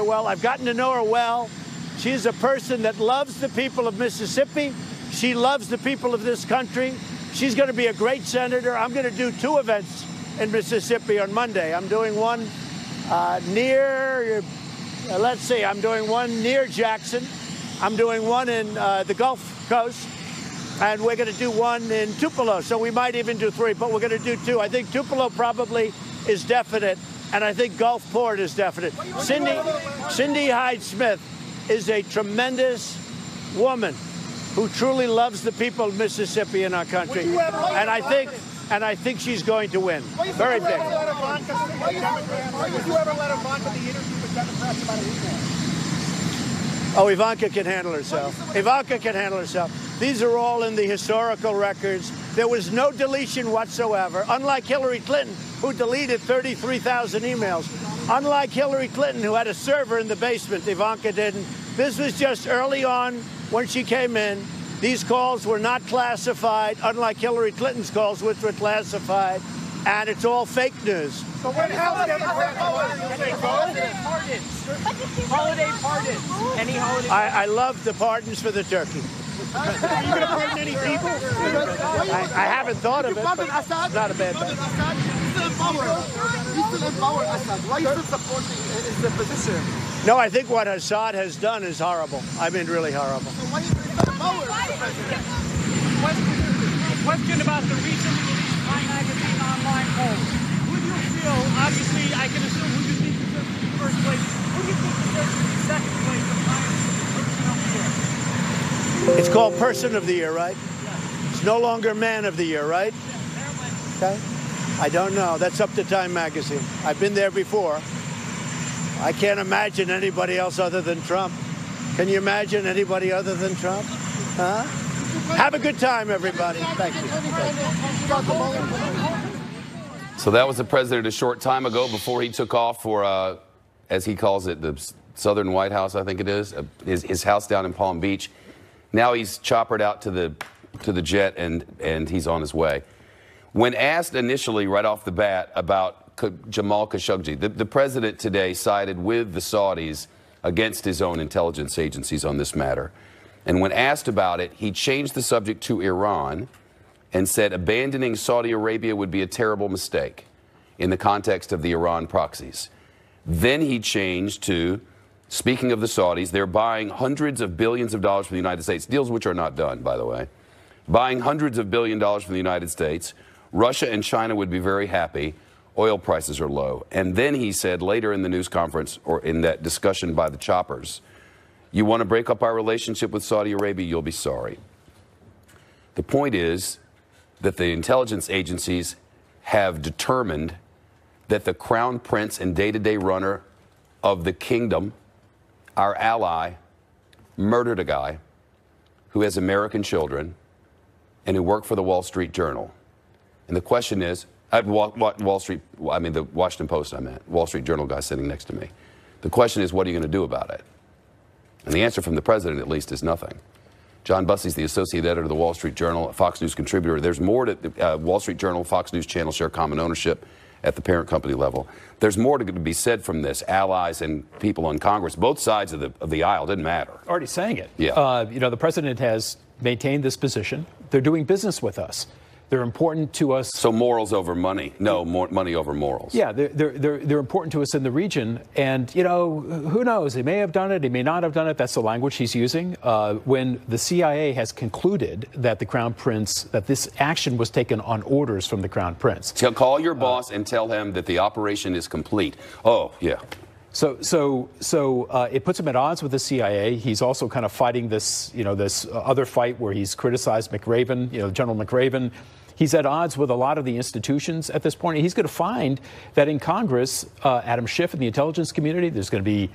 her well. I've gotten to know her well. She's a person that loves the people of Mississippi. She loves the people of this country. She's going to be a great senator. I'm going to do 2 events in Mississippi on Monday. I'm doing one I'm doing one near Jackson. I'm doing one in the Gulf Coast. And we're going to do one in Tupelo. So we might even do 3, but we're going to do 2. I think Tupelo probably is definite, and I think Gulfport is definite. Cindy Hyde-Smith is a tremendous woman who truly loves the people of Mississippi and our country. And I think she's going to win. Very big. Why would you ever let Ivanka the interview with Democrats about an email? Oh, Ivanka can handle herself. Ivanka can handle herself. These are all in the historical records. There was no deletion whatsoever, unlike Hillary Clinton, who deleted 33,000 emails. Unlike Hillary Clinton, who had a server in the basement, Ivanka didn't. This was just early on when she came in. These calls were not classified, unlike Hillary Clinton's calls, which were classified. And it's all fake news. So what holiday pardons? Any holiday? I love the pardons for the turkey. Are you going to pardon any people? I haven't thought of it, but it's not a bad thing. You still empower Assad. Why are you still supporting his position? No, I think what Assad has done is horrible. I mean, really horrible. So why are you still empower the president? Question about the recently released Time Magazine online poll. Who do you feel, obviously, I can assume who you think deserves to be first place. Who do you think deserves to be second place of Time's Person of the Year? It's called Person of the Year, right? Yes. It's no longer Man of the Year, right? Yes, Okay. I don't know. That's up to Time Magazine. I've been there before. I can't imagine anybody else other than Trump. Can you imagine anybody other than Trump? Huh? Have a good time, everybody. Thank you. So that was the president a short time ago before he took off for, as he calls it, the Southern White House, I think it is, his house down in Palm Beach. Now he's choppered out to the jet and he's on his way. When asked initially right off the bat about Jamal Khashoggi, the president today sided with the Saudis against his own intelligence agencies on this matter. And when asked about it, he changed the subject to Iran and said abandoning Saudi Arabia would be a terrible mistake in the context of the Iran proxies. Then he changed to, speaking of the Saudis, they're buying hundreds of billions of dollars from the United States, deals which are not done, by the way, buying hundreds of billions of dollars from the United States. Russia and China would be very happy. Oil prices are low. And then he said later in the news conference, or in that discussion by the choppers, you want to break up our relationship with Saudi Arabia, you'll be sorry. The point is that the intelligence agencies have determined that the crown prince and day-to-day runner of the kingdom, our ally, murdered a guy who has American children and who worked for the Wall Street Journal. And the question is, the Washington Post, I meant. Wall Street Journal guy sitting next to me. The question is, what are you going to do about it? And the answer from the president, at least, is nothing. John Bussey's the associate editor of the Wall Street Journal, a Fox News contributor. There's more to Wall Street Journal, Fox News Channel share common ownership at the parent company level. There's more to be said from this. Allies and people on Congress, both sides of the aisle, didn't matter. Already saying it. Yeah. The president has maintained this position. They're doing business with us. They're important to us. So morals over money. No, money over morals. Yeah, they're important to us in the region. And, who knows? He may have done it. He may not have done it. That's the language he's using. When the CIA has concluded that the Crown Prince, that this action was taken on orders from the Crown Prince. Call your boss and tell him that the operation is complete. Oh, yeah. So it puts him at odds with the CIA. He's also kind of fighting this, this other fight where he's criticized McRaven, General McRaven. He's at odds with a lot of the institutions at this point. He's going to find that in Congress, Adam Schiff and the intelligence community, there's going to be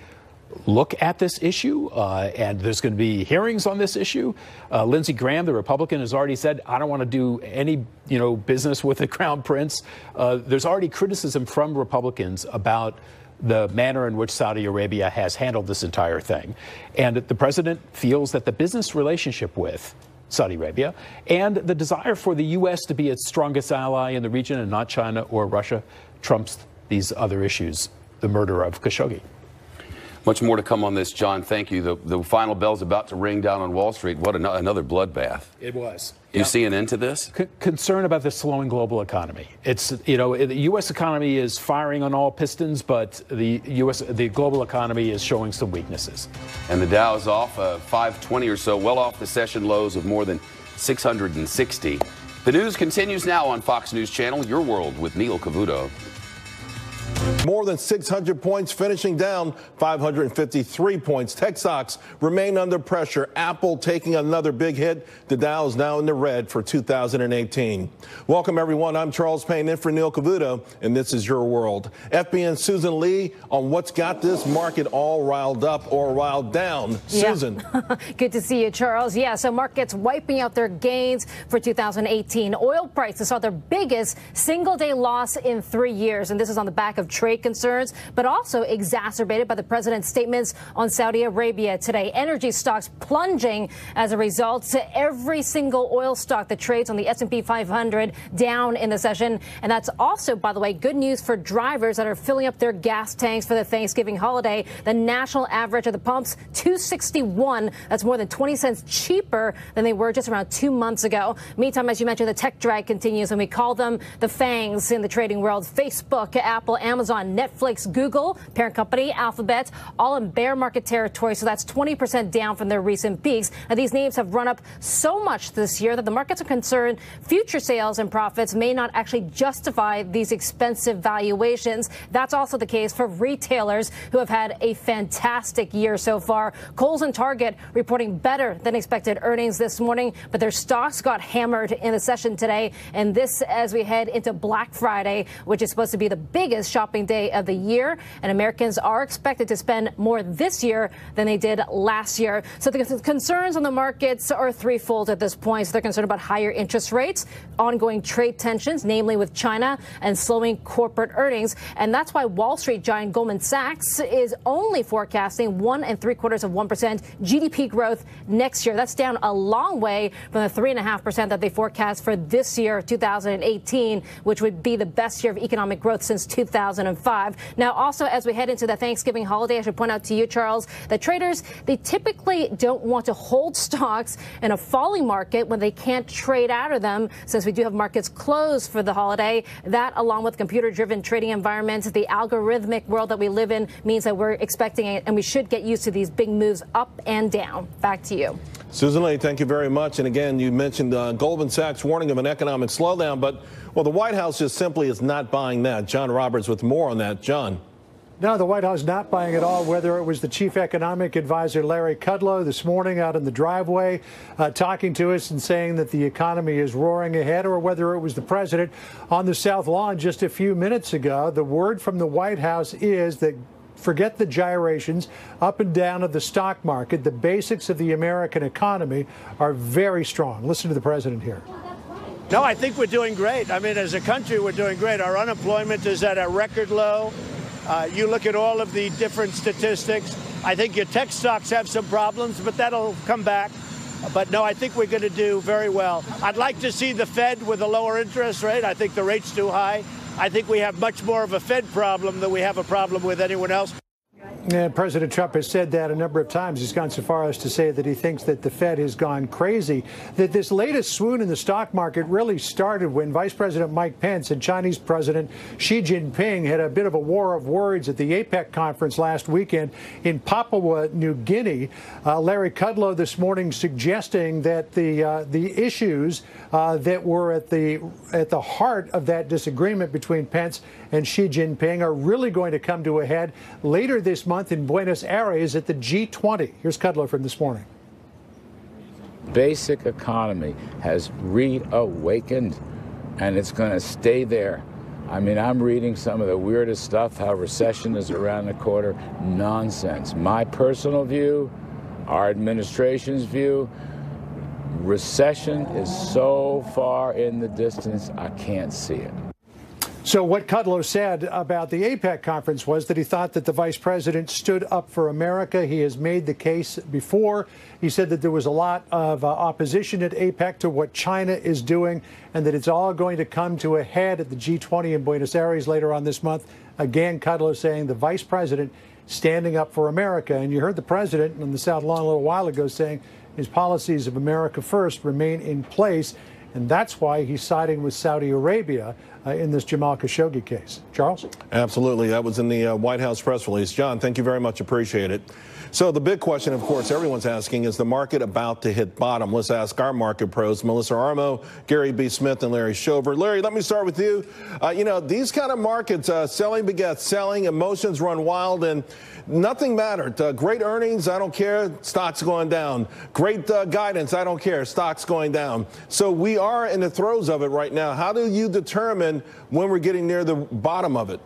look at this issue, and there's going to be hearings on this issue. Lindsey Graham, the Republican, has already said, I don't want to do any, business with the Crown Prince. There's already criticism from Republicans about the manner in which Saudi Arabia has handled this entire thing. And the president feels that the business relationship with Saudi Arabia and the desire for the U.S. to be its strongest ally in the region and not China or Russia trumps these other issues, the murder of Khashoggi. Much more to come on this, John. Thank you. The final bell's about to ring down on Wall Street. What another bloodbath. It was. You see an end to this? Concern about the slowing global economy. It's, the U.S. economy is firing on all pistons, but the global economy is showing some weaknesses. And the Dow is off 520 or so, well off the session lows of more than 660. The news continues now on Fox News Channel, Your World with Neil Cavuto. More than 600 points, finishing down 553 points. Tech stocks remain under pressure. Apple taking another big hit. The Dow is now in the red for 2018. Welcome, everyone. I'm Charles Payne in for Neil Cavuto, and this is Your World. FBN's Susan Lee on what's got this market all riled up or riled down. Susan. Good to see you, Charles. Yeah, so markets wiping out their gains for 2018. Oil prices saw their biggest single-day loss in 3 years, and this is on the back of trade concerns, but also exacerbated by the president's statements on Saudi Arabia today. Energy stocks plunging as a result. Every single oil stock that trades on the S&P 500 down in the session. And that's also, by the way, good news for drivers that are filling up their gas tanks for the Thanksgiving holiday. The national average of the pumps, $2.61. That's more than 20 cents cheaper than they were just around 2 months ago. Meantime, as you mentioned, the tech drag continues, and we call them the FANGs in the trading world. Facebook, Apple, Amazon, Netflix, Google, parent company, Alphabet, all in bear market territory. So that's 20% down from their recent peaks. Now, these names have run up so much this year that the markets are concerned future sales and profits may not actually justify these expensive valuations. That's also the case for retailers who have had a fantastic year so far. Kohl's and Target reporting better than expected earnings this morning, but their stocks got hammered in the session today. And this as we head into Black Friday, which is supposed to be the biggest shopping day of the year. And Americans are expected to spend more this year than they did last year. So the concerns on the markets are threefold at this point. So they're concerned about higher interest rates, ongoing trade tensions, namely with China, and slowing corporate earnings. And that's why Wall Street giant Goldman Sachs is only forecasting 1.75% GDP growth next year. That's down a long way from the 3.5% that they forecast for this year, 2018, which would be the best year of economic growth since 2005. Now, also, as we head into the Thanksgiving holiday, I should point out to you, Charles, that traders, they typically don't want to hold stocks in a falling market when they can't trade out of them, since we do have markets closed for the holiday. That, along with computer-driven trading environments, the algorithmic world that we live in, means that we're expecting it, and we should get used to these big moves up and down. Back to you. Susan Lee, thank you very much. And again, you mentioned Goldman Sachs warning of an economic slowdown, but, well, the White House just simply is not buying that. John Roberts with more on that. John. No, the White House not buying it all, whether it was the chief economic advisor, Larry Kudlow, this morning out in the driveway talking to us and saying that the economy is roaring ahead, or whether it was the president on the South Lawn just a few minutes ago. The word from the White House is that forget the gyrations up and down of the stock market. The basics of the American economy are very strong. Listen to the president here. No, I think we're doing great. I mean, as a country, we're doing great. Our unemployment is at a record low. You look at all of the different statistics. I think your tech stocks have some problems, but that'll come back. But no, I think we're going to do very well. I'd like to see the Fed with a lower interest rate. I think the rate's too high. I think we have much more of a Fed problem than we have a problem with anyone else. And President Trump has said that a number of times. He's gone so far as to say that he thinks that the Fed has gone crazy, that this latest swoon in the stock market really started when Vice President Mike Pence and Chinese President Xi Jinping had a bit of a war of words at the APEC conference last weekend in Papua New Guinea. Larry Kudlow this morning suggesting that the issues that were at the heart of that disagreement between Pence and Xi Jinping are really going to come to a head later this month in Buenos Aires at the G20. Here's Kudlow from this morning. Basic economy has reawakened, and it's going to stay there. I mean, I'm reading some of the weirdest stuff, how recession is around the corner. Nonsense. My personal view, our administration's view, recession is so far in the distance, I can't see it. So what Kudlow said about the APEC conference was that he thought that the vice president stood up for America. He has made the case before. He said that there was a lot of opposition at APEC to what China is doing, and that it's all going to come to a head at the G20 in Buenos Aires later on this month. Again, Kudlow saying the vice president standing up for America. And you heard the president in the South Lawn a little while ago saying his policies of America first remain in place. And that's why he's siding with Saudi Arabia in this Jamal Khashoggi case. Charles? Absolutely. That was in the White House press release. John, thank you very much. Appreciate it. So the big question, of course, everyone's asking, is the market about to hit bottom? Let's ask our market pros, Melissa Armo, Gary B. Smith, and Larry Schober. Larry, let me start with you. You know, these kind of markets, selling begets selling, emotions run wild, and nothing mattered. Great earnings, I don't care, stocks going down. Great guidance, I don't care, stocks going down. So we are in the throes of it right now. How do you determine when we're getting near the bottom of it?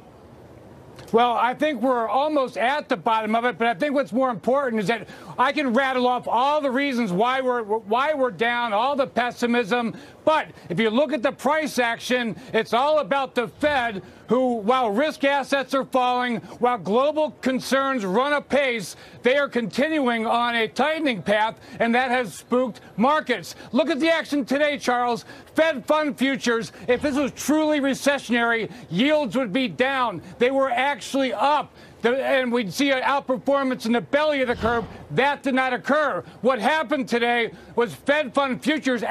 Well, I think we're almost at the bottom of it, but I think what's more important is that I can rattle off all the reasons why we're down, all the pessimism. But if you look at the price action, it's all about the Fed, who, while risk assets are falling, while global concerns run apace, they are continuing on a tightening path, and that has spooked markets. Look at the action today, Charles. Fed fund futures, if this was truly recessionary, yields would be down. They were actually up. And we'd see an outperformance in the belly of the curve. That did not occur. What happened today was Fed fund futures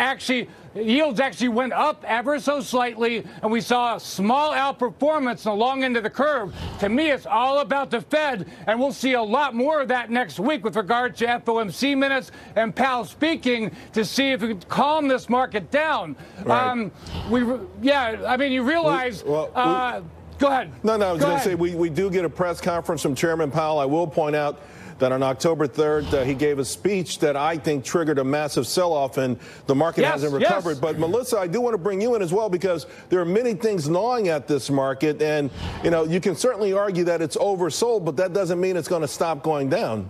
yields actually went up ever so slightly, and we saw a small outperformance in the long end of the curve. To me, it's all about the Fed, and we'll see a lot more of that next week with regard to FOMC minutes and Powell speaking to see if we can calm this market down. Right. I mean, you realize. Go ahead. No, I was going to say we do get a press conference from Chairman Powell. I will point out that on October 3rd, he gave a speech that I think triggered a massive sell-off, and the market hasn't recovered. Yes. But, Melissa, I do want to bring you in as well, because there are many things gnawing at this market. And, you know, you can certainly argue that it's oversold, but that doesn't mean it's going to stop going down.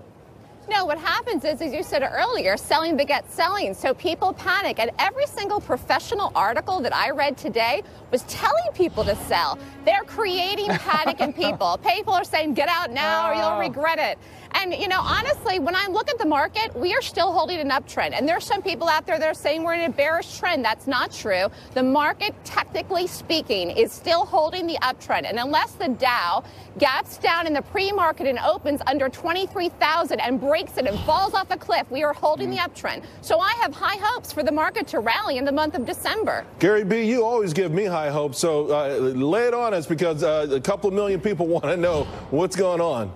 No, what happens is, as you said earlier, selling begets selling. So people panic. And every single professional article that I read today was telling people to sell. They're creating panic in people. People are saying, get out now or you'll regret it. And, you know, honestly, when I look at the market, we are still holding an uptrend. And there's some people out there that are saying we're in a bearish trend. That's not true. The market, technically speaking, is still holding the uptrend. And unless the Dow gaps down in the pre-market and opens under 23,000 and breaks it and falls off a cliff, we are holding the uptrend. So I have high hopes for the market to rally in the month of December. Gary B., you always give me high hopes. So lay it on us, because a couple of million people want to know what's going on.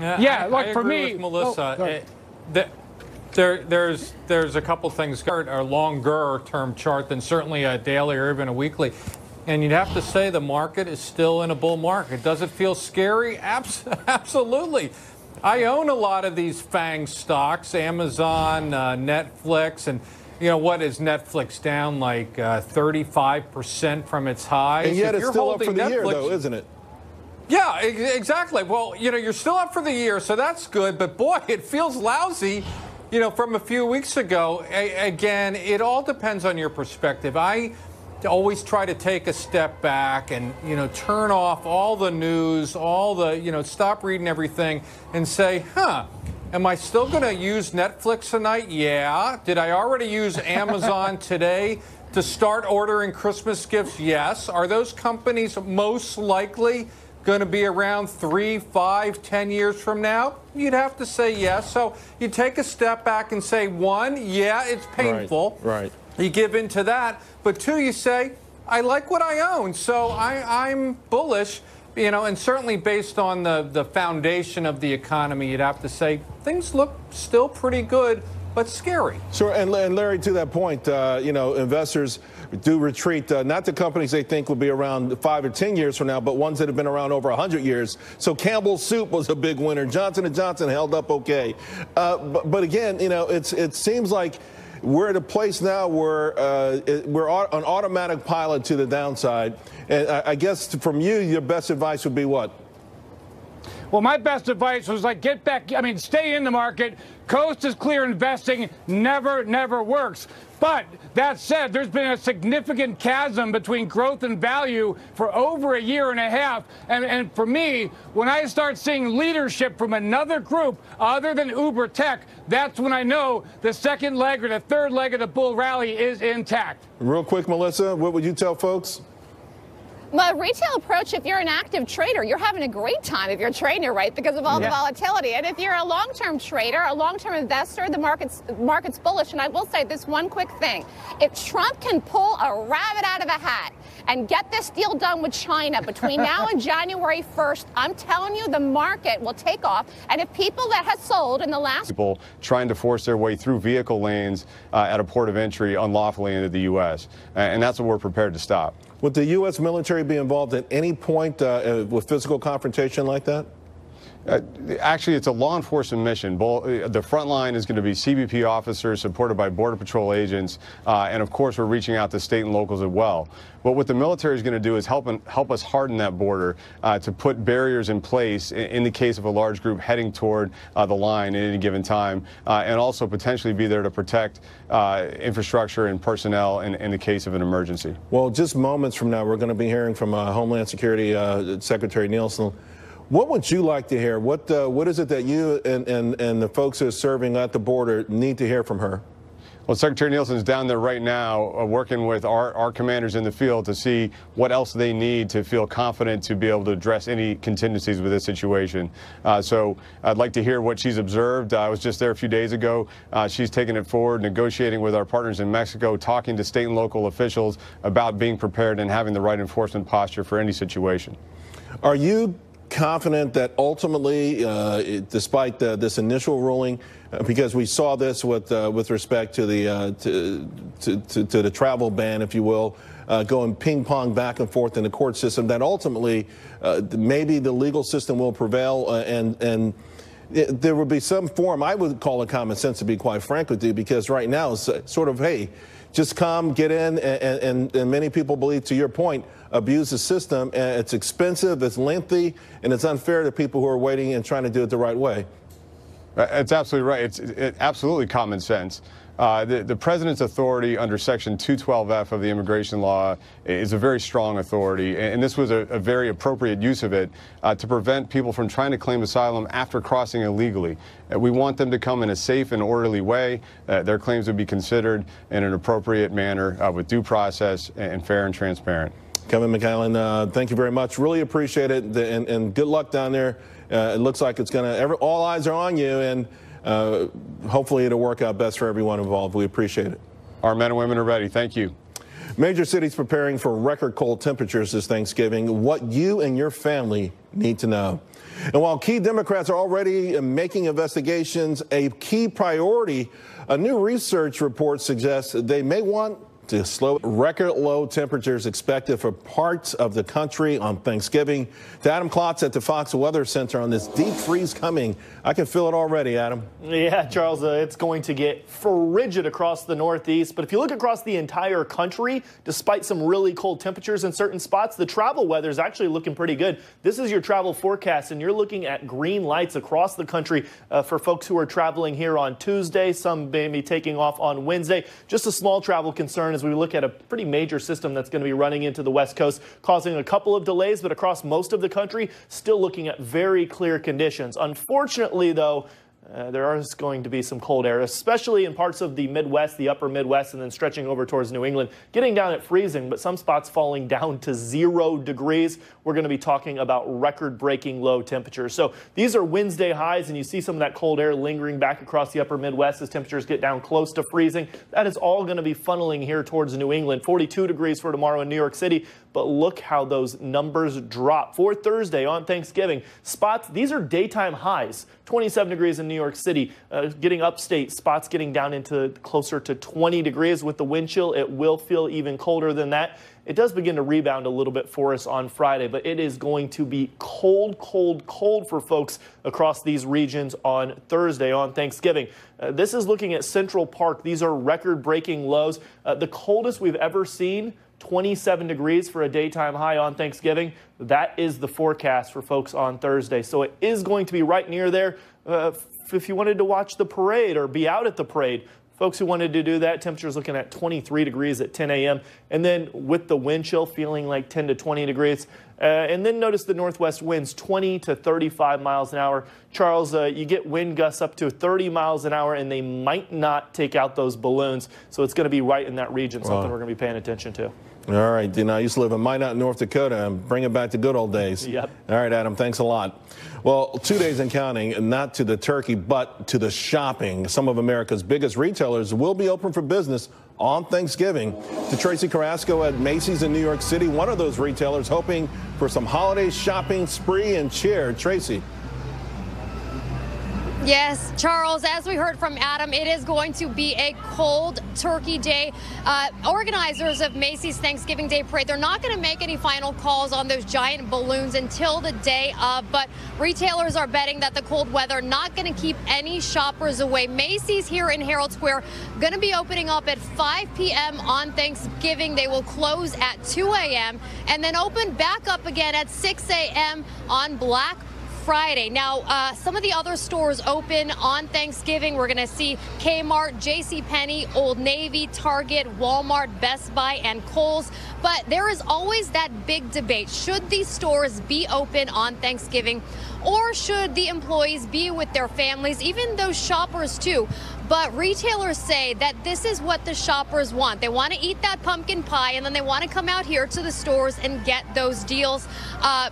I for agree me, with Melissa, there's a couple things. A longer term chart than certainly a daily or even a weekly. And you'd have to say the market is still in a bull market. Does it feel scary? Absolutely. I own a lot of these FANG stocks, Amazon, Netflix, and you know, what is Netflix down like 35% from its highs? And yet it's still up for the year, though, isn't it? Yeah, exactly. Well, you know, you're still up for the year, so that's good. But, boy, it feels lousy, you know, from a few weeks ago. Again, it all depends on your perspective. I always try to take a step back and, you know, turn off all the news, stop reading everything and say, am I still going to use Netflix tonight? Yeah. Did I already use Amazon today to start ordering Christmas gifts? Yes. Are those companies most likely going to be around 3, 5, 10 years from now? You'd have to say yes. So you take a step back and say, one, yeah, it's painful. Right. You give in to that. But two, you say, I like what I own, so I'm bullish. You know, and certainly based on the foundation of the economy, you'd have to say things look still pretty good, but scary. Sure, and Larry, to that point, you know, investors do retreat, not to companies they think will be around 5 or 10 years from now, but ones that have been around over 100 years. So Campbell's Soup was a big winner. Johnson & Johnson held up okay. But again, you know, it seems like we're at a place now where we're on automatic pilot to the downside. And I guess from you, your best advice would be what? Well, my best advice was get back. I mean, stay in the market. Coast is clear investing never works. But that said, there's been a significant chasm between growth and value for over a year and a half. And for me, when I start seeing leadership from another group other than Uber Tech, that's when I know the second leg or the third leg of the bull rally is intact. Real quick, Melissa, what would you tell folks? My retail approach, if you're an active trader, you're having a great time if you're trading, right, because of all the volatility. And if you're a long-term trader, a long-term investor, the market's bullish. And I will say this one quick thing. If Trump can pull a rabbit out of a hat and get this deal done with China between now and January 1st, I'm telling you, the market will take off. And if people that have sold in the last... People trying to force their way through vehicle lanes at a port of entry unlawfully into the U.S. And that's what we're prepared to stop. Would the U.S. military be involved at any point with physical confrontation like that? Actually, it's a law enforcement mission. The front line is going to be CBP officers supported by Border Patrol agents. And, of course, we're reaching out to state and locals as well. But what the military is going to do is help us harden that border to put barriers in place in the case of a large group heading toward the line at any given time, and also potentially be there to protect infrastructure and personnel in the case of an emergency. Well, just moments from now, we're going to be hearing from Homeland Security Secretary Nielsen. What would you like to hear? What is it that you and the folks who are serving at the border need to hear from her? Well, Secretary Nielsen is down there right now working with our commanders in the field to see what else they need to feel confident to be able to address any contingencies with this situation. So I'd like to hear what she's observed. I was just there a few days ago. She's taking it forward, negotiating with our partners in Mexico, talking to state and local officials about being prepared and having the right enforcement posture for any situation. Are you confident that ultimately, despite this initial ruling, because we saw this with respect to the travel ban, if you will, going ping pong back and forth in the court system, that ultimately maybe the legal system will prevail and there will be some form, I would call it common sense, to be quite frank with you, because right now it's sort of, hey, just come, get in, and many people believe, to your point, abuse the system. And it's expensive, it's lengthy, and it's unfair to people who are waiting and trying to do it the right way. It's absolutely right. It's absolutely common sense. The president's authority under Section 212F of the immigration law is a very strong authority, and this was a very appropriate use of it to prevent people from trying to claim asylum after crossing illegally. We want them to come in a safe and orderly way. Their claims would be considered in an appropriate manner with due process and fair and transparent. Kevin McAllen, thank you very much. Really appreciate it, and good luck down there. It looks like it's going to, all eyes are on you, and hopefully it'll work out best for everyone involved. We appreciate it. Our men and women are ready. Thank you. Major cities preparing for record cold temperatures this Thanksgiving. What you and your family need to know. And while key Democrats are already making investigations a key priority, a new research report suggests they may want to slow. Record low temperatures expected for parts of the country on Thanksgiving. To Adam Klotz at the Fox Weather Center on this deep freeze coming. I can feel it already, Adam. Yeah, Charles, it's going to get frigid across the Northeast. But if you look across the entire country, despite some really cold temperatures in certain spots, the travel weather is actually looking pretty good. This is your travel forecast, and you're looking at green lights across the country for folks who are traveling here on Tuesday. Some may be taking off on Wednesday. Just a small travel concern as we look at a pretty major system that's going to be running into the West Coast, causing a couple of delays, but across most of the country, still looking at very clear conditions. Unfortunately, though, there is going to be some cold air, especially in parts of the Midwest, the upper Midwest, and then stretching over towards New England, getting down at freezing, but some spots falling down to 0 degrees. We're going to be talking about record-breaking low temperatures. So these are Wednesday highs, and you see some of that cold air lingering back across the upper Midwest as temperatures get down close to freezing. That is all going to be funneling here towards New England. 42 degrees for tomorrow in New York City. But look how those numbers drop. For Thursday on Thanksgiving, spots, these are daytime highs. 27 degrees in New York City, getting upstate, spots getting down into closer to 20 degrees with the wind chill. It will feel even colder than that. It does begin to rebound a little bit for us on Friday, but it is going to be cold, cold, cold for folks across these regions on Thursday on Thanksgiving. This is looking at Central Park. These are record-breaking lows. The coldest we've ever seen, 27 degrees for a daytime high on Thanksgiving. That is the forecast for folks on Thursday. So it is going to be right near there. If you wanted to watch the parade or be out at the parade, folks who wanted to do that, temperatures looking at 23 degrees at 10 a.m. And then with the wind chill feeling like 10 to 20 degrees. And then notice the northwest winds 20 to 35 miles an hour. Charles, you get wind gusts up to 30 miles an hour, and they might not take out those balloons. So it's going to be right in that region, something we're going to be paying attention to. All right, I used to live in Minot, North Dakota, and bring it back to good old days. Yep. All right, Adam, thanks a lot. Well, 2 days and counting, and not to the turkey, but to the shopping. Some of America's biggest retailers will be open for business on Thanksgiving. To Tracy Carrasco at Macy's in New York City, one of those retailers hoping for some holiday shopping spree and cheer. Tracy. Yes, Charles, as we heard from Adam, it is going to be a cold turkey day. Organizers of Macy's Thanksgiving Day Parade, they're not going to make any final calls on those giant balloons until the day of, but retailers are betting that the cold weather not going to keep any shoppers away. Macy's here in Herald Square going to be opening up at 5 p.m. on Thanksgiving. They will close at 2 a.m. and then open back up again at 6 a.m. on Black Friday. Now, some of the other stores open on Thanksgiving. We're going to see Kmart, JCPenney, Old Navy, Target, Walmart, Best Buy, and Kohl's. But there is always that big debate. Should these stores be open on Thanksgiving, or should the employees be with their families, even those shoppers too? But retailers say that this is what the shoppers want. They want to eat that pumpkin pie, and then they want to come out here to the stores and get those deals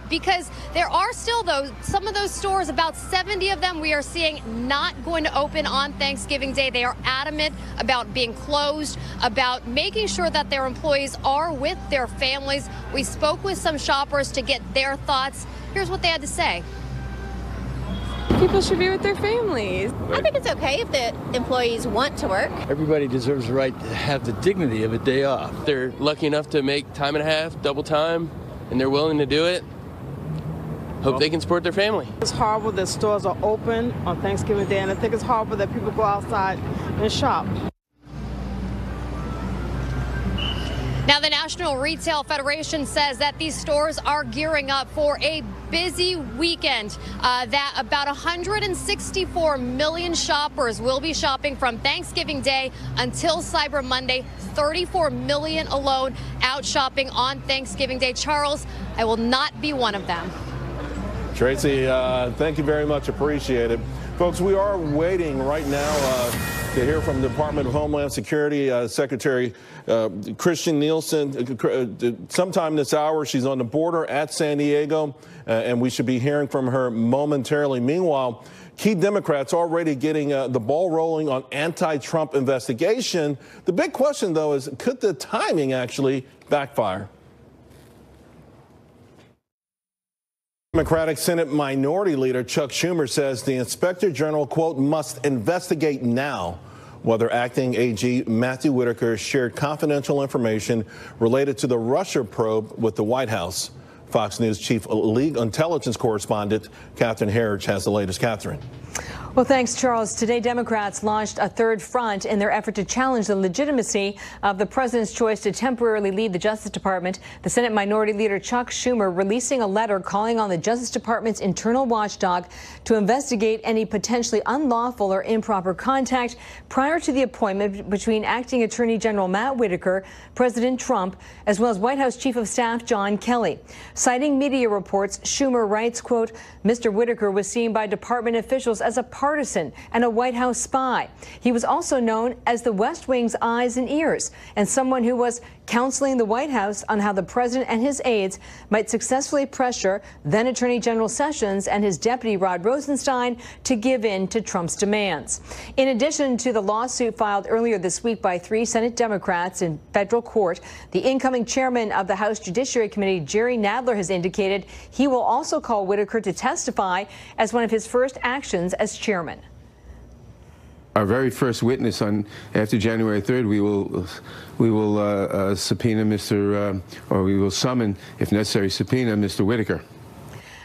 because there are still some of those stores, about 70 of them we are seeing not going to open on Thanksgiving Day. They are adamant about being closed, about making sure that their employees are with their families. We spoke with some shoppers to get their thoughts. Here's what they had to say. People should be with their families. I think it's okay if the employees want to work. Everybody deserves the right to have the dignity of a day off. They're lucky enough to make time and a half, double time, and they're willing to do it. Hope they can support their family. It's horrible that stores are open on Thanksgiving Day, and I think it's horrible that people go outside and shop. Now, the National Retail Federation says that these stores are gearing up for a busy weekend, that about 164 million shoppers will be shopping from Thanksgiving Day until Cyber Monday, 34 million alone out shopping on Thanksgiving Day. Charles, I will not be one of them. Tracy, thank you very much. Appreciate it. Folks, we are waiting right now to hear from the Department of Homeland Security Secretary Christian Nielsen. Sometime this hour, she's on the border at San Diego, and we should be hearing from her momentarily. Meanwhile, key Democrats already getting the ball rolling on anti-Trump investigation. The big question, though, is could the timing actually backfire? Democratic Senate Minority Leader Chuck Schumer says the Inspector General, quote, must investigate now whether acting AG Matthew Whitaker shared confidential information related to the Russia probe with the White House. Fox News Chief League Intelligence Correspondent Catherine Herridge has the latest. Catherine. Well, thanks, Charles. Today, Democrats launched a third front in their effort to challenge the legitimacy of the president's choice to temporarily lead the Justice Department. The Senate Minority Leader Chuck Schumer releasing a letter calling on the Justice Department's internal watchdog to investigate any potentially unlawful or improper contact prior to the appointment between acting Attorney General Matt Whitaker, President Trump, as well as White House Chief of Staff John Kelly. Citing media reports, Schumer writes, quote, Mr. Whitaker was seen by department officials as a partisan and a White House spy. He was also known as the West Wing's eyes and ears, and someone who was counseling the White House on how the president and his aides might successfully pressure then Attorney General Sessions and his deputy Rod Rosenstein to give in to Trump's demands. In addition to the lawsuit filed earlier this week by 3 Senate Democrats in federal court, the incoming chairman of the House Judiciary Committee, Jerry Nadler, has indicated he will also call Whitaker to testify as one of his first actions as chairman. Our very first witness after January 3rd, we will subpoena or we will summon, if necessary, subpoena Mr. Whitaker.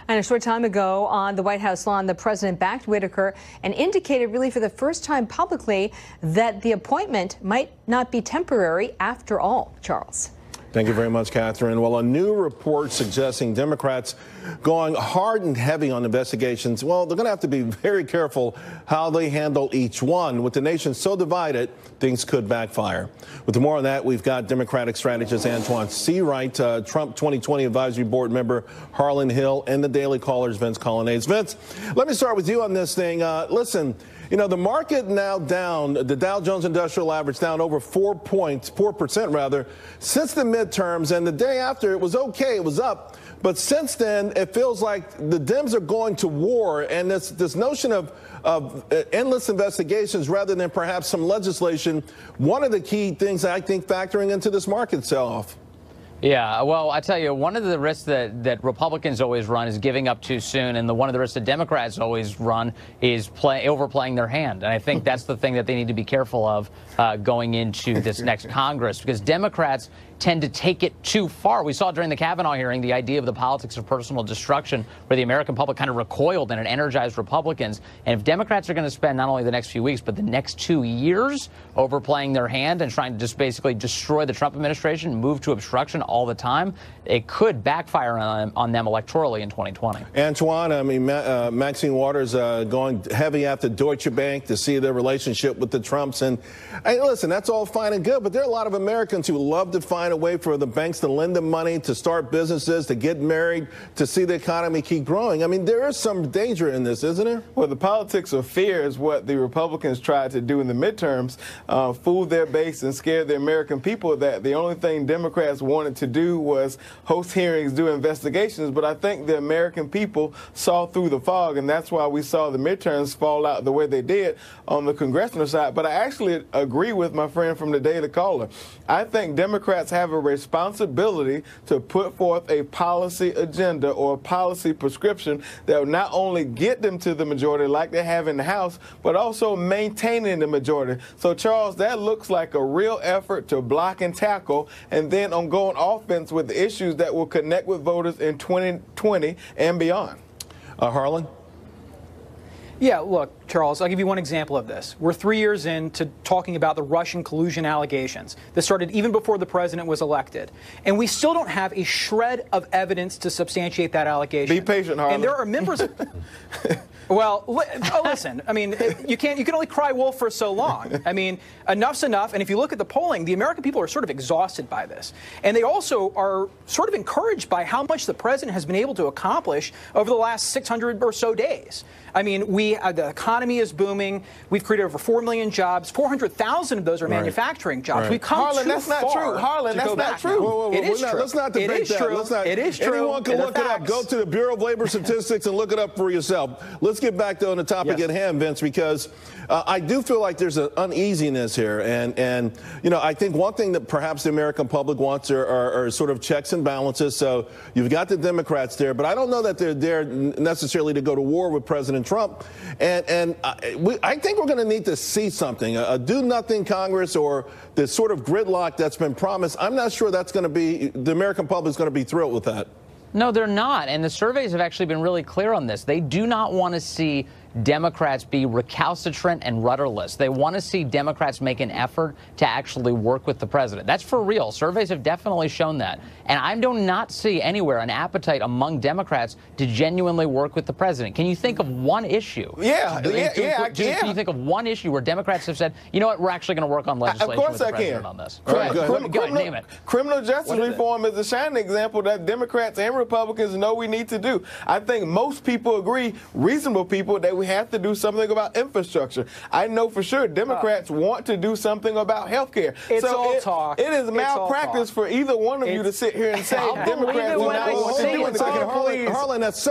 And a short time ago on the White House lawn, the president backed Whitaker and indicated really for the first time publicly that the appointment might not be temporary after all. Charles. Thank you very much, Catherine. Well, a new report suggesting Democrats going hard and heavy on investigations. Well, they're going to have to be very careful how they handle each one. With the nation so divided, things could backfire. With more on that, we've got Democratic strategist Antoine Seawright, Trump 2020 Advisory Board member Harlan Hill, and the Daily Caller's Vince Colonnades. Vince, let me start with you on this thing. Listen, you know, the market now down, the Dow Jones Industrial Average down over 4%, since the mid midterms, and the day after it was okay, it was up. But since then, it feels like the Dems are going to war, and this notion of endless investigations rather than perhaps some legislation, one of the key things I think factoring into this market sell-off. Yeah, well, I tell you, one of the risks that Republicans always run is giving up too soon, and one of the risks that Democrats always run is overplaying their hand. And I think that's the thing that they need to be careful of going into this next Congress, because Democrats tend to take it too far. We saw during the Kavanaugh hearing the idea of the politics of personal destruction, where the American public kind of recoiled and it energized Republicans. And if Democrats are going to spend not only the next few weeks, but the next 2 years overplaying their hand and trying to just basically destroy the Trump administration, move to obstruction all the time, it could backfire on them electorally in 2020. Antoine, I mean, Maxine Waters going heavy after Deutsche Bank to see their relationship with the Trumps. And listen, that's all fine and good, but there are a lot of Americans who love to find a way for the banks to lend them money, to start businesses, to get married, to see the economy keep growing. I mean, there is some danger in this, isn't there? Well, the politics of fear is what the Republicans tried to do in the midterms, fool their base and scare the American people that the only thing Democrats wanted to do was host hearings, do investigations. But I think the American people saw through the fog, and that's why we saw the midterms fall out the way they did on the congressional side. But I actually agree with my friend from the Daily Caller. I think Democrats have a responsibility to put forth a policy agenda or a policy prescription that will not only get them to the majority like they have in the House, but also maintaining the majority. So, Charles, that looks like a real effort to block and tackle, and then on going offense with the issues that will connect with voters in 2020 and beyond. Harlan? Yeah, look, Charles, I'll give you one example of this. We're 3 years into talking about the Russian collusion allegations. This started even before the president was elected. And we still don't have a shred of evidence to substantiate that allegation. Be patient, Harlan. And there are members of... Well, listen, I mean, you can only cry wolf for so long. I mean, enough's enough. And if you look at the polling, the American people are sort of exhausted by this. And they also are sort of encouraged by how much the president has been able to accomplish over the last 600 or so days. I mean, the economy is booming. We've created over 4 million jobs. 400,000 of those are manufacturing jobs. We've come Harlan, too that's not far true. Harlan, that's not true. It is true. Let's not debate that. It is true. Anyone can look it up. Go to the Bureau of Labor Statistics and look it up for yourself. Let's get back on the topic at hand, Vince, because I do feel like there's an uneasiness here. And you know, I think one thing that perhaps the American public wants are sort of checks and balances. So you've got the Democrats there, but I don't know that they're there necessarily to go to war with President Trump. And I think we're going to need to see something, a do-nothing Congress or the sort of gridlock that's been promised. I'm not sure that's going to be, the American public is going to be thrilled with that. No, they're not. And the surveys have actually been really clear on this. They do not want to see Democrats be recalcitrant and rudderless. They want to see Democrats make an effort to actually work with the president. That's for real. Surveys have definitely shown that. And I do not see anywhere an appetite among Democrats to genuinely work with the president. Can you think of one issue? Can you think of one issue where Democrats have said, you know what, we're actually going to work on legislation with the president on this? Go ahead, name it. Criminal justice reform is a shining example that Democrats and Republicans know we need to do. I think most people agree, reasonable people, that we have to do something about infrastructure. I know for sure Democrats want to do something about health care. It's all talk. It is malpractice for either one of you to sit here and say Democrats do not want to do anything. Harlan, as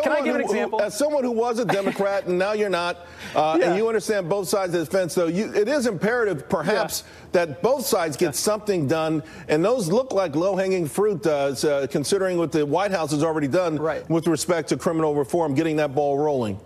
someone who was a Democrat and now you're not, and you understand both sides of the fence, though, it is imperative perhaps that both sides get something done, and those look like low-hanging fruit, considering what the White House has already done with respect to criminal reform, getting that ball rolling.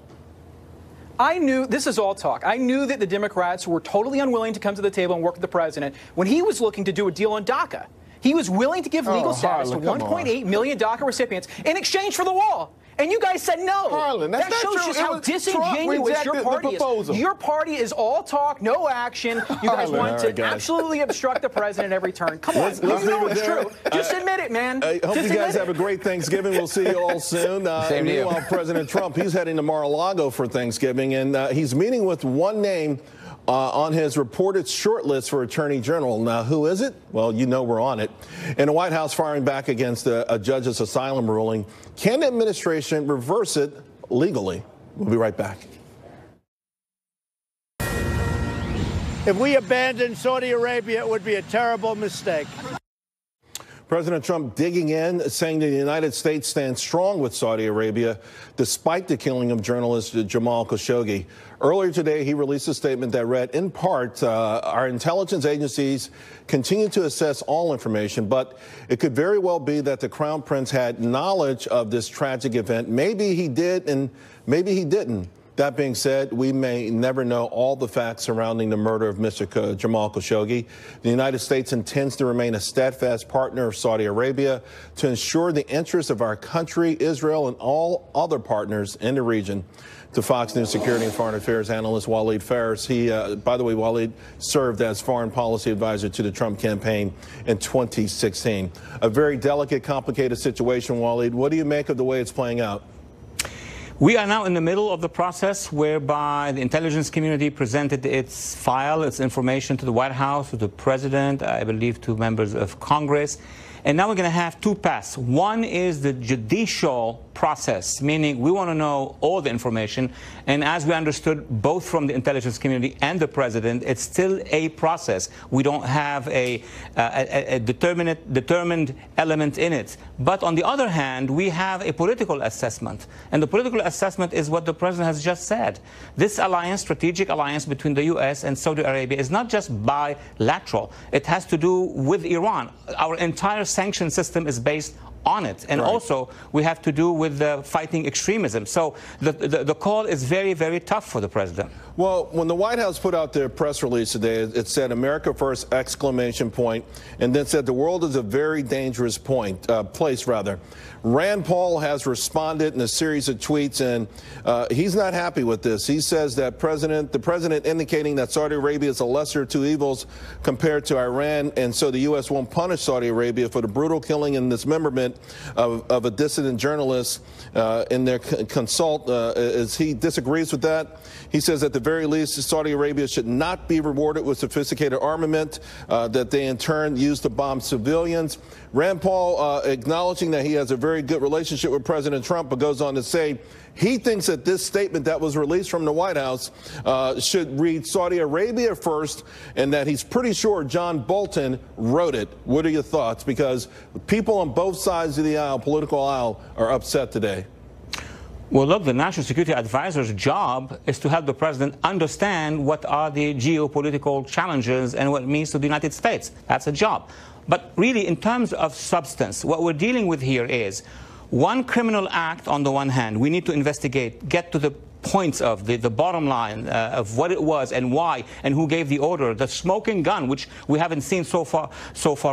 I knew, this is all talk, I knew that the Democrats were totally unwilling to come to the table and work with the president when he was looking to do a deal on DACA. He was willing to give legal status to 1.8 million DACA recipients in exchange for the wall. And you guys said no. Harlan, that shows just how disingenuous your party is. Your party is all talk, no action. You guys want to absolutely obstruct the president every turn. Come on, you know it's true. Just admit it, man. I hope you guys have a great Thanksgiving. We'll see you all soon. Meanwhile, President Trump, he's heading to Mar-a-Lago for Thanksgiving, and he's meeting with one name on his reported short list for Attorney General. Now, who is it? Well, you know we're on it. And the White House firing back against a judge's asylum ruling. Can the administration reverse it legally? We'll be right back. If we abandoned Saudi Arabia, it would be a terrible mistake. President Trump digging in, saying that the United States stands strong with Saudi Arabia, despite the killing of journalist Jamal Khashoggi. Earlier today, he released a statement that read, in part, our intelligence agencies continue to assess all information, but it could very well be that the Crown Prince had knowledge of this tragic event. Maybe he did, and maybe he didn't. That being said, we may never know all the facts surrounding the murder of Mr. Jamal Khashoggi. The United States intends to remain a steadfast partner of Saudi Arabia to ensure the interests of our country, Israel, and all other partners in the region. To Fox News security and foreign affairs analyst Waleed Faris. He, by the way, Waleed served as foreign policy advisor to the Trump campaign in 2016. A very delicate, complicated situation, Waleed. What do you make of the way it's playing out? We are now in the middle of the process whereby the intelligence community presented its file, its information to the White House, to the president, I believe to members of Congress. And now we're going to have two paths. One is the judicial process, meaning we want to know all the information. And as we understood, both from the intelligence community and the president, it's still a process. We don't have a determined element in it. But on the other hand, we have a political assessment. And the political assessment is what the president has just said. This alliance, strategic alliance between the U.S. and Saudi Arabia is not just bilateral. It has to do with Iran. Our entire sanction system is based on it. And also, we have to do with fighting extremism. So the call is very, very tough for the president. Well, when the White House put out their press release today, it said America first, exclamation point, and then said the world is a very dangerous place. Rand Paul has responded in a series of tweets, and he's not happy with this. He says that the president indicating that Saudi Arabia is a lesser of two evils compared to Iran, and so the U.S. won't punish Saudi Arabia for the brutal killing and dismemberment of a dissident journalist in their consult. As he disagrees with that, he says at the very least Saudi Arabia should not be rewarded with sophisticated armament that they in turn use to bomb civilians. Rand Paul acknowledging that he has a very good relationship with President Trump, but goes on to say he thinks that this statement that was released from the White House should read Saudi Arabia first, and that he's pretty sure John Bolton wrote it. What are your thoughts? Because people on both sides of the aisle, political aisle, are upset today. Well, look, the National Security Advisor's job is to help the president understand what are the geopolitical challenges and what it means to the United States. That's a job. But really, in terms of substance, what we're dealing with here is one criminal act on the one hand. We need to investigate, get to the points of the bottom line of what it was and why and who gave the order, the smoking gun, which we haven't seen so far.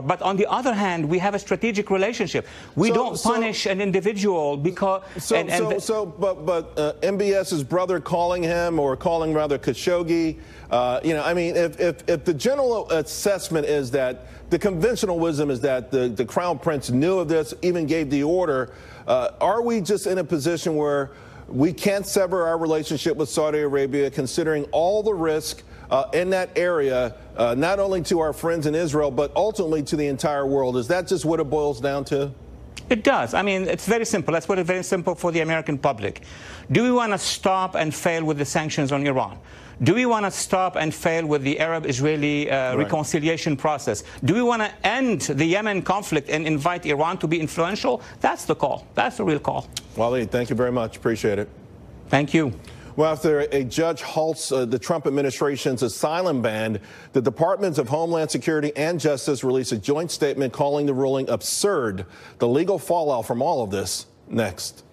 But on the other hand, we have a strategic relationship. We don't punish an individual because... MBS's brother calling him, or calling rather Khashoggi, I mean, if the general assessment is that the conventional wisdom is that the Crown Prince knew of this, even gave the order, are we just in a position where we can't sever our relationship with Saudi Arabia, considering all the risk in that area, not only to our friends in Israel, but ultimately to the entire world? Is that just what it boils down to? It does. I mean, it's very simple. Let's put it very simple for the American public. Do we want to stop and fail with the sanctions on Iran? Do we want to stop and fail with the Arab-Israeli reconciliation process? Do we want to end the Yemen conflict and invite Iran to be influential? That's the call. That's the real call. Waleed, thank you very much. Appreciate it. Thank you. Well, after a judge halts the Trump administration's asylum ban, the Departments of Homeland Security and Justice released a joint statement calling the ruling absurd. The legal fallout from all of this next.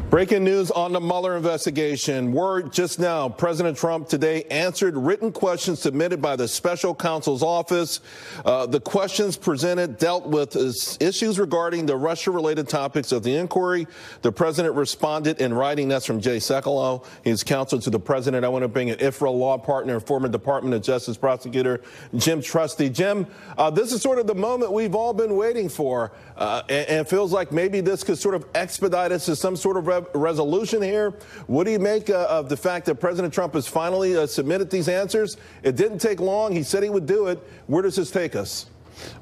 Breaking news on the Mueller investigation. Word just now, President Trump today answered written questions submitted by the special counsel's office. The questions presented dealt with issues regarding the Russia-related topics of the inquiry. The president responded in writing. That's from Jay Sekulow. He's counsel to the president. I want to bring in IFRA law partner and former Department of Justice prosecutor Jim Trusty. Jim, this is sort of the moment we've all been waiting for, and feels like maybe this could sort of expedite us to some sort of resolution here. What do you make of the fact that President Trump has finally submitted these answers? It didn't take long. He said he would do it. Where does this take us?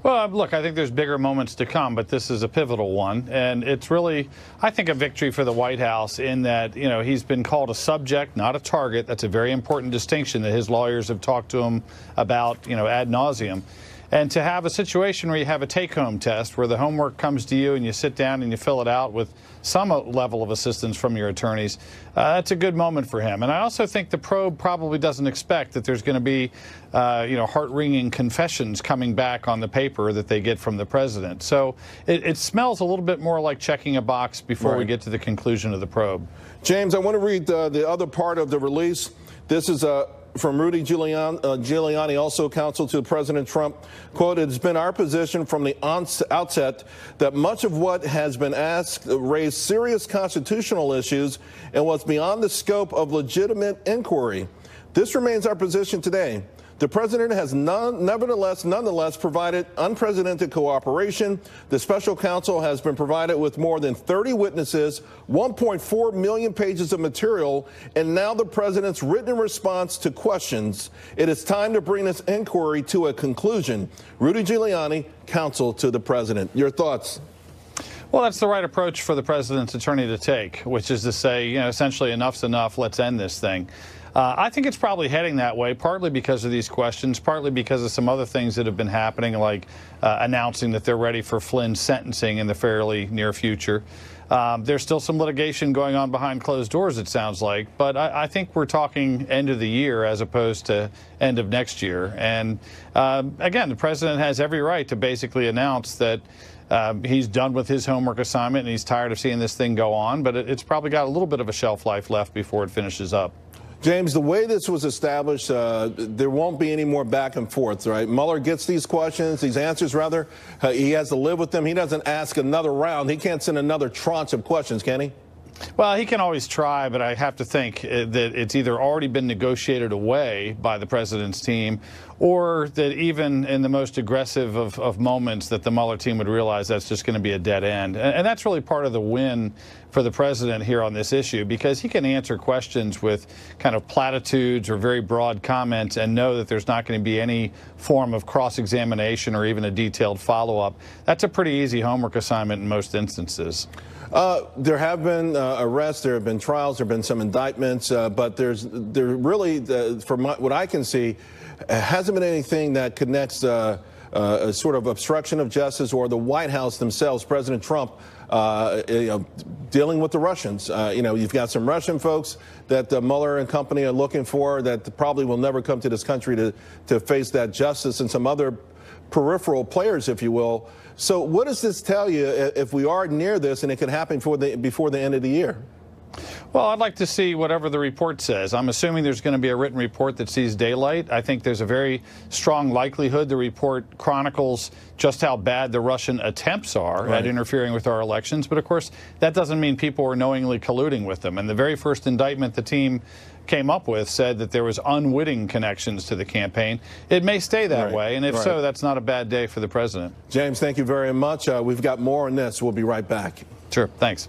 Well, look, I think there's bigger moments to come, but this is a pivotal one. And it's really, I think, a victory for the White House in that, he's been called a subject, not a target. That's a very important distinction that his lawyers have talked to him about, ad nauseum. And to have a situation where you have a take-home test where the homework comes to you and you sit down and you fill it out with some level of assistance from your attorneys, that's a good moment for him. And I also think the probe probably doesn't expect that there's going to be heart-wringing confessions coming back on the paper that they get from the president. So it smells a little bit more like checking a box before we get to the conclusion of the probe. James, I want to read the other part of the release. This is from Rudy Giuliani, also counsel to President Trump. Quote, "It's been our position from the outset that much of what has been asked raised serious constitutional issues and was beyond the scope of legitimate inquiry. This remains our position today. The president has nonetheless provided unprecedented cooperation. The special counsel has been provided with more than 30 witnesses, 1.4 million pages of material, and now the president's written response to questions. It is time to bring this inquiry to a conclusion." Rudy Giuliani, counsel to the president. Your thoughts? Well, that's the right approach for the president's attorney to take, which is to say, essentially enough's enough, let's end this thing. I think it's probably heading that way, partly because of these questions, partly because of some other things that have been happening, like announcing that they're ready for Flynn's sentencing in the fairly near future. There's still some litigation going on behind closed doors, it sounds like, but I think we're talking end of the year as opposed to end of next year. And again, the president has every right to basically announce that he's done with his homework assignment and he's tired of seeing this thing go on, but it's probably got a little bit of a shelf life left before it finishes up. James, the way this was established, there won't be any more back and forth, right? Mueller gets these questions, these answers, rather. He has to live with them. He doesn't ask another round. He can't send another tranche of questions, can he? Well, he can always try, but I have to think that it's either already been negotiated away by the president's team, or that even in the most aggressive of moments that the Mueller team would realize that's just going to be a dead end. And that's really part of the win for the president here on this issue, because he can answer questions with kind of platitudes or very broad comments and know that there's not going to be any form of cross-examination or even a detailed follow-up. That's a pretty easy homework assignment in most instances. There have been arrests, there have been trials, there have been some indictments, but there really, from what I can see, hasn't been anything that connects a sort of obstruction of justice or the White House themselves, President Trump, dealing with the Russians. You've got some Russian folks that Mueller and company are looking for that probably will never come to this country to face that justice, and some other peripheral players, if you will. So what does this tell you if we are near this and it could happen before the end of the year? Well, I'd like to see whatever the report says. I'm assuming there's going to be a written report that sees daylight. I think there's a very strong likelihood the report chronicles just how bad the Russian attempts are at interfering with our elections. But, of course, that doesn't mean people are knowingly colluding with them. And the very first indictment the team came up with said that there was unwitting connections to the campaign. It may stay that way, and if so, that's not a bad day for the president. James, thank you very much. We've got more on this. We'll be right back. Sure. Thanks.